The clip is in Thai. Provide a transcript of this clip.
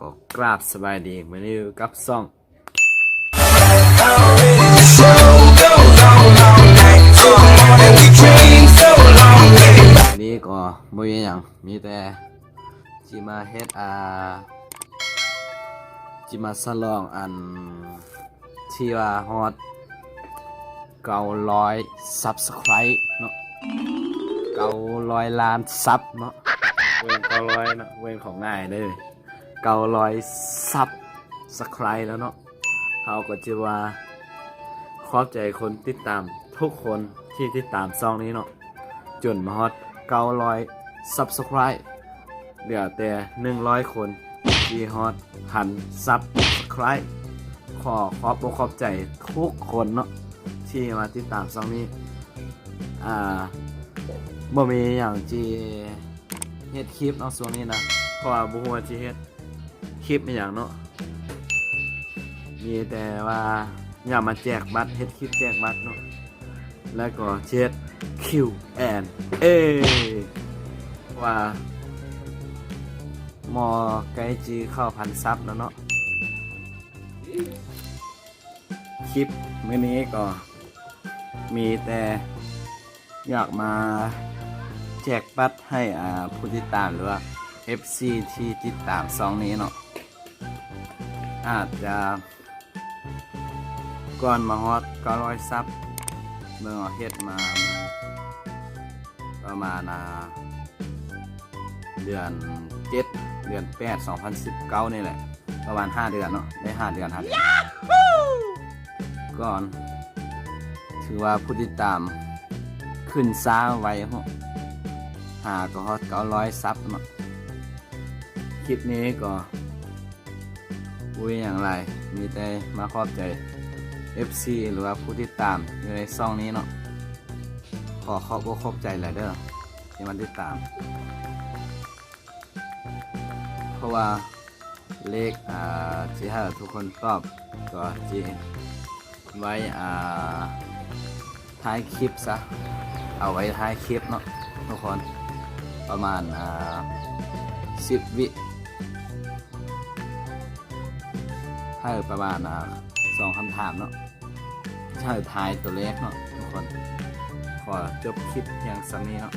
ก็กราบสบายดีมื้อนี้อยู่กับซ่องวันนี้ก็บ่มีหยังมีแต่สิมาเฮ็ดสิมาฉลองอันที่ว่าฮอด900 Subscribe เนาะ900 ล้านซับเนาะเว้น900เนาะเว้นของง่ายเด้อ900 Subscribe แล้วเนาะเขาก็จะว่าขอบใจคนติดตามทุกคนที่ติดตามช่องนี้เนาะจนมาฮอด900 Subscribe เหลือแต่100 คนที่ฮอด1,000 Subscribe ขอบใจทุกคนเนาะที่มาติดตามช่องนี้บ่มีอย่างที่เฮ็ดคลิปเนาะช่วงนี้นะเพราะว่าบ่ฮู้ว่าสิเฮ็ดคลิปอีหยังเนาะมีแต่ว่าอยากมาแจกบัตรเฮ็ดคลิปแจกบัตรเนาะแล้วก็เช็ด Q&A ว่าหมอไกจีเข้า1,000 ซับแล้วเนาะคลิปมื้อนี้ก็มีแต่อยากมาแจกบัตรให้ผู้ติดตามหรือว่า FC ที่ติดตามช่องนี้เนาะอาจจะก่อนมาฮอด900 ซับเมื่อเฮ็ดมาประมาณเดือน7เดือน8 2019นี่แหละประมาณ5 เดือนเนาะได้5 เดือนครับก่อนถือว่าผู้ติดตามขึ้นซ้าไว้ก็ฮอด900 ซับเนาะคลิปนี้ก็อย่างไรมีแต่มาขอบใจ FC หรือว่าผู้ติดตามอยู่ในช่องนี้เนาะขอบใจหลายเด้อที่มาติดตามเพราะว่าเลขที่ให้ทุกคนตอบก็ที่ไว้ท้ายคลิปซะเอาไว้ท้ายคลิปเนาะทุกคนประมาณ10 วิให้ประมาณ2 คำถามเนาะใช่ทายตัวเลขเนาะทุกคนขอจบคลิปอย่างสำนี้เนาะ